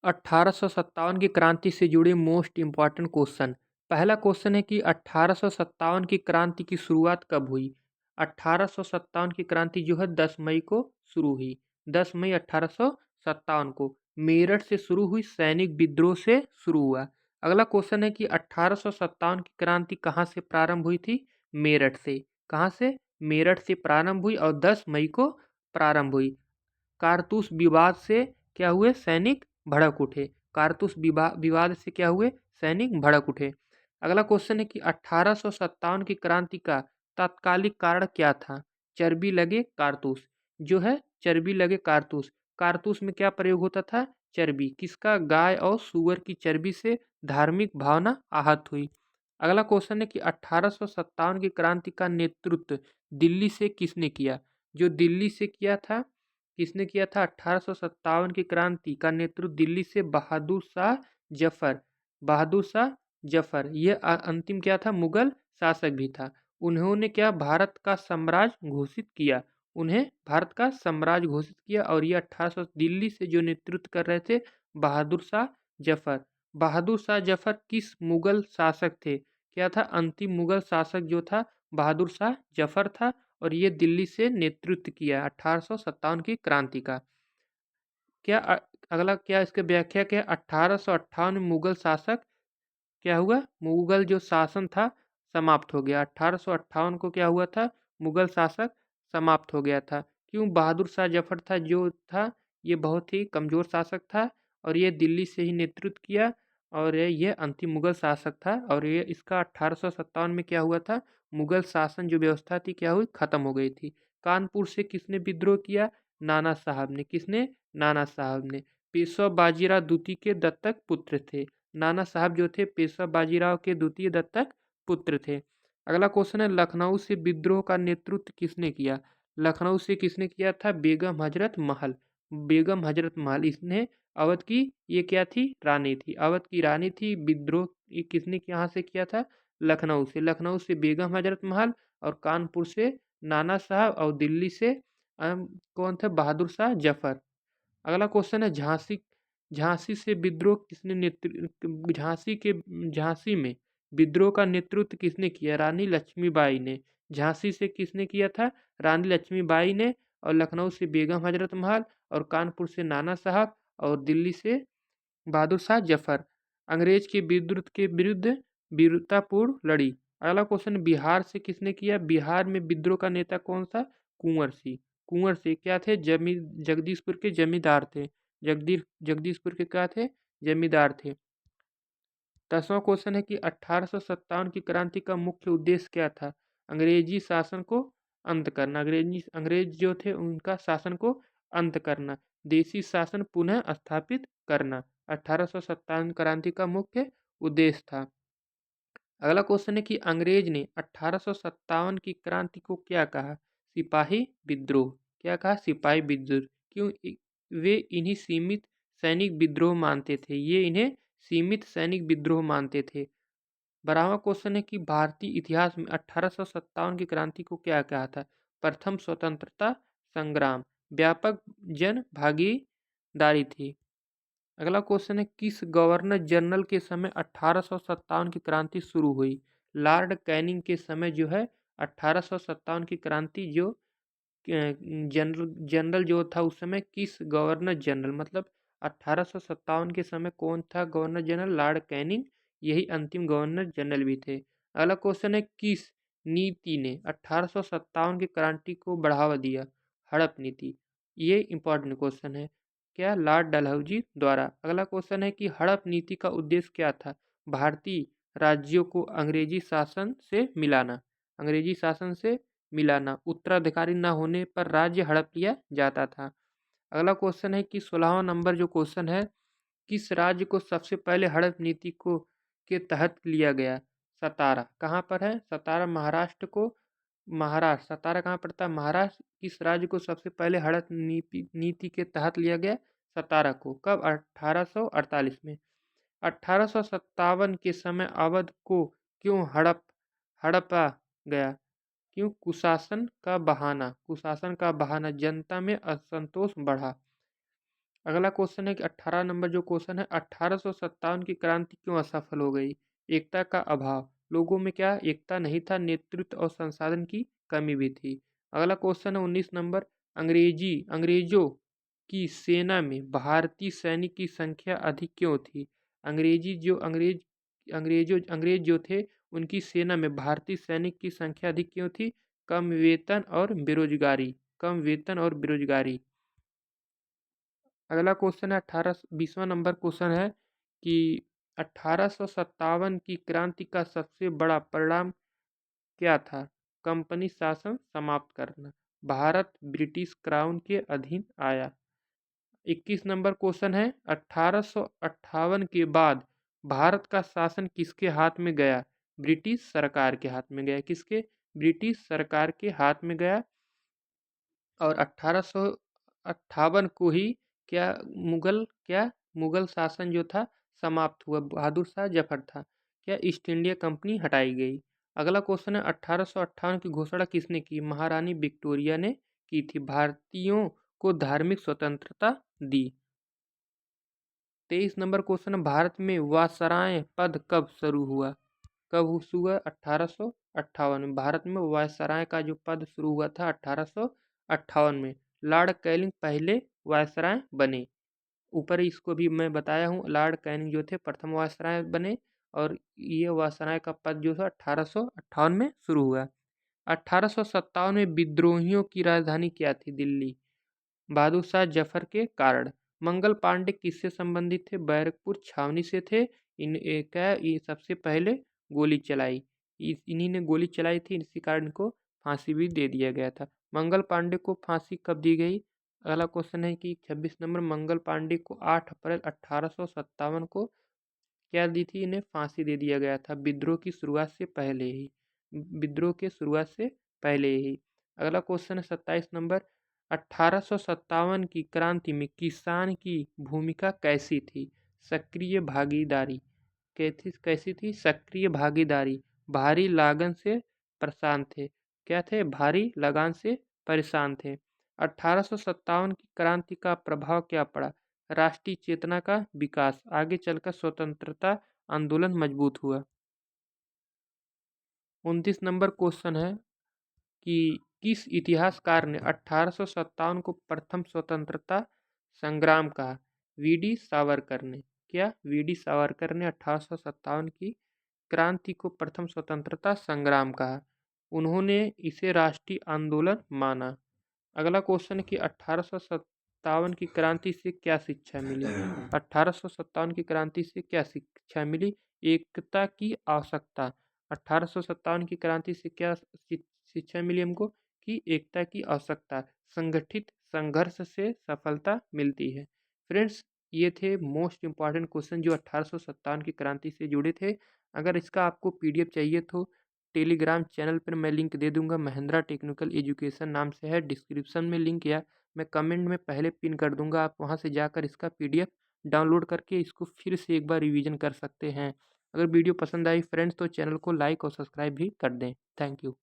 1857 की क्रांति से जुड़े मोस्ट इम्पॉर्टेंट क्वेश्चन। पहला क्वेश्चन है कि 1857 की क्रांति की शुरुआत कब हुई? 1857 की क्रांति जो है 10 मई को शुरू हुई। 10 मई 1857 को मेरठ से शुरू हुई, सैनिक विद्रोह से शुरू हुआ। अगला क्वेश्चन है कि 1857 की क्रांति कहाँ से प्रारंभ हुई थी? मेरठ से। कहाँ से? मेरठ से प्रारंभ हुई और 10 मई को प्रारंभ हुई। कारतूस विवाद से क्या हुए? सैनिक भड़क उठे। कारतूस विवाद से क्या हुए? सैनिक भड़क उठे। अगला क्वेश्चन है कि 1857 की क्रांति का तात्कालिक कारण क्या था? चर्बी लगे कारतूस। जो है चर्बी लगे कारतूस। कारतूस में क्या प्रयोग होता था? चर्बी। किसका? गाय और सूअर की चर्बी से धार्मिक भावना आहत हुई। अगला क्वेश्चन है कि 1857 की क्रांति का नेतृत्व दिल्ली से किसने किया? जो दिल्ली से किया था, किसने किया था? 1857 की क्रांति का नेतृत्व दिल्ली से बहादुर शाह जफर। बहादुर शाह जफर ये अंतिम क्या था? मुगल शासक भी था। उन्होंने क्या? भारत का साम्राज्य घोषित किया। उन्हें भारत का साम्राज्य घोषित किया और ये 1800 दिल्ली से जो नेतृत्व कर रहे थे बहादुर शाह जफर। बहादुर शाह जफर किस मुगल शासक थे? क्या था? अंतिम मुगल शासक जो था बहादुर शाह जफर था और ये दिल्ली से नेतृत्व किया 1857 की क्रांति का। क्या अगला क्या इसके व्याख्या क्या? 1858 में मुगल शासक क्या हुआ? मुगल जो शासन था समाप्त हो गया। 1858 को क्या हुआ था? मुगल शासक समाप्त हो गया था। क्यों? बहादुर शाह जफर था जो था ये बहुत ही कमज़ोर शासक था और ये दिल्ली से ही नेतृत्व किया और ये अंतिम मुगल शासक था और ये इसका 1857 में क्या हुआ था? मुगल शासन जो व्यवस्था थी क्या हुई? ख़त्म हो गई थी। कानपुर से किसने विद्रोह किया? नाना साहब ने। किसने? नाना साहब ने। पेशवा बाजीराव द्वितीय के दत्तक पुत्र थे। नाना साहब जो थे पेशवा बाजीराव के द्वितीय दत्तक पुत्र थे। अगला क्वेश्चन है लखनऊ से विद्रोह का नेतृत्व किसने किया? लखनऊ से किसने किया था? बेगम हजरत महल। बेगम हजरत महल इसने अवध की ये क्या थी? रानी थी। अवध की रानी थी। विद्रोह ये किसने यहाँ से किया था? लखनऊ से। लखनऊ से बेगम हजरत महल और कानपुर से नाना साहब और दिल्ली से कौन थे? बहादुर शाह जफर। अगला क्वेश्चन है झांसी। झांसी से विद्रोह किसने नेतृत्व झांसी में विद्रोह का नेतृत्व किसने किया? रानी लक्ष्मीबाई ने। झांसी से किसने किया था? रानी लक्ष्मीबाई ने। और लखनऊ से बेगम हजरत महल और कानपुर से नाना साहब और दिल्ली से बहादुर शाह जफर। अंग्रेज के विरुद्ध वीरतापूर्ण लड़ी। अगला क्वेश्चन बिहार से किसने किया? बिहार में विद्रोह का नेता कौन सा? कुंवर सिंह। कुंवर सिंह क्या थे? जगदीशपुर के जमींदार थे। जगदीशपुर के क्या थे? जमींदार थे। 10वां क्वेश्चन है कि 1857 की क्रांति का मुख्य उद्देश्य क्या था? अंग्रेजी शासन को अंत करना। अंग्रेज जो थे उनका शासन को अंत करना। देशी शासन पुनः स्थापित करना 1857 क्रांति का मुख्य उद्देश्य था। अगला क्वेश्चन है कि अंग्रेज ने 1857 की क्रांति को क्या कहा? सिपाही विद्रोह। क्या कहा? सिपाही विद्रोह। क्यों? वे इन्हीं सीमित सैनिक विद्रोह मानते थे। ये इन्हें सीमित सैनिक विद्रोह मानते थे। 12वां क्वेश्चन है कि भारतीय इतिहास में 1857 की क्रांति को क्या कहा था? प्रथम स्वतंत्रता संग्राम। व्यापक जन भागीदारी थी। अगला क्वेश्चन है किस गवर्नर जनरल के समय 1857 की क्रांति शुरू हुई? लॉर्ड कैनिंग के समय जो है 1857 की क्रांति जो जनरल जनरल जो था उस समय किस गवर्नर जनरल मतलब 1857 के समय कौन था गवर्नर जनरल? Lord Canning. यही अंतिम गवर्नर जनरल भी थे। अगला क्वेश्चन है किस नीति ने 1857 की क्रांति को बढ़ावा दिया? हड़प नीति। ये इंपॉर्टेंट क्वेश्चन है। क्या? लॉर्ड डलहौजी द्वारा। अगला क्वेश्चन है कि हड़प नीति का उद्देश्य क्या था? भारतीय राज्यों को अंग्रेजी शासन से मिलाना। अंग्रेजी शासन से मिलाना। उत्तराधिकारी न होने पर राज्य हड़प लिया जाता था। अगला क्वेश्चन है कि 16वां नंबर जो क्वेश्चन है किस राज्य को सबसे पहले हड़प नीति को के तहत लिया गया? सतारा। कहाँ पर है? सतारा महाराष्ट्र को। महाराष्ट्र। सतारा कहाँ पड़ता है? महाराष्ट्र। किस राज्य को सबसे पहले हड़प नीति के तहत लिया गया? सतारा को। कब? 1848 में। 1857 के समय अवध को क्यों हड़पा गया? क्यों? कुशासन का बहाना। कुशासन का बहाना। जनता में असंतोष बढ़ा। अगला क्वेश्चन है कि 18 नंबर जो क्वेश्चन है, 1857 की क्रांति क्यों असफल हो गई? एकता का अभाव, लोगों में क्या एकता नहीं था, नेतृत्व और संसाधन की कमी भी थी। अगला क्वेश्चन है 19 नंबर, अंग्रेजों की सेना में भारतीय सैनिक की संख्या अधिक क्यों थी? अंग्रेज जो थे उनकी सेना में भारतीय सैनिक की संख्या अधिक क्यों थी? कम वेतन और बेरोजगारी। अगला क्वेश्चन है 20वां नंबर क्वेश्चन है कि 1857 की क्रांति का सबसे बड़ा परिणाम क्या था? कंपनी शासन समाप्त करना, भारत ब्रिटिश क्राउन के अधीन आया। 21 नंबर क्वेश्चन है 1858 के बाद भारत का शासन किसके हाथ में गया? ब्रिटिश सरकार के हाथ में गया। किसके? ब्रिटिश सरकार के हाथ में गया। और 1858 को ही क्या मुगल शासन जो था समाप्त हुआ, बहादुर शाह जफर था। क्या ईस्ट इंडिया कंपनी हटाई गई। अगला क्वेश्चन है 1858 की घोषणा किसने की? महारानी विक्टोरिया ने की थी। भारतीयों को धार्मिक स्वतंत्रता दी। 23 नंबर क्वेश्चन है भारत में वायसराय पद कब शुरू हुआ? कब हुआ? 1858 में। भारत में वायसराय का जो पद शुरू हुआ था 1858 में। लॉर्ड कैनिंग पहले वायसराय बने। ऊपर इसको भी मैं बताया हूँ, लॉर्ड कैनिंग जो थे प्रथम वायसराय बने और ये वायसराय का पद जो था 1858 में शुरू हुआ। 1857 में विद्रोहियों की राजधानी क्या थी? दिल्ली, बहादुर शाह जफर के कारण। मंगल पांडे किससे संबंधित थे? बैरकपुर छावनी से थे। ये सबसे पहले गोली चलाई, इन्हीं ने गोली चलाई थी, इसी कारण इनको फांसी भी दे दिया गया था। मंगल पांडे को फांसी कब दी गई? अगला क्वेश्चन है कि 26 नंबर, मंगल पांडे को 8 अप्रैल 1857 को क्या दी थी? इन्हें फांसी दे दिया गया था विद्रोह की शुरुआत से पहले ही। विद्रोह के शुरुआत से पहले ही। अगला क्वेश्चन है 27 नंबर, 1857 की क्रांति में किसान की भूमिका कैसी थी? सक्रिय भागीदारी। कैसी थी? सक्रिय भागीदारी। भारी लागन से परेशान थे। क्या थे? भारी लगान से परेशान थे। 1857 की क्रांति का प्रभाव क्या पड़ा? राष्ट्रीय चेतना का विकास, आगे चलकर स्वतंत्रता आंदोलन मजबूत हुआ। 29 नंबर क्वेश्चन है कि किस इतिहासकार ने 1857 को प्रथम स्वतंत्रता संग्राम कहा? वीडी सावरकर ने। क्या? वीडी सावरकर ने 1857 की क्रांति को प्रथम स्वतंत्रता संग्राम कहा। उन्होंने इसे राष्ट्रीय आंदोलन माना। अगला क्वेश्चन है कि 1857 की क्रांति से क्या शिक्षा मिली? 1857 की क्रांति से क्या शिक्षा मिली? एकता की आवश्यकता। 1857 की क्रांति से क्या शिक्षा मिली हमको? कि एकता की आवश्यकता, संगठित संघर्ष से सफलता मिलती है। फ्रेंड्स, ये थे मोस्ट इम्पॉर्टेंट क्वेश्चन जो 1857 की क्रांति से जुड़े थे। अगर इसका आपको पीडीएफ चाहिए तो टेलीग्राम चैनल पर मैं लिंक दे दूंगा, महिंद्रा टेक्निकल एजुकेशन नाम से है, डिस्क्रिप्शन में लिंक या मैं कमेंट में पहले पिन कर दूंगा। आप वहां से जाकर इसका पीडीएफ डाउनलोड करके इसको फिर से एक बार रिवीजन कर सकते हैं। अगर वीडियो पसंद आई फ्रेंड्स तो चैनल को लाइक और सब्सक्राइब भी कर दें। Thank you.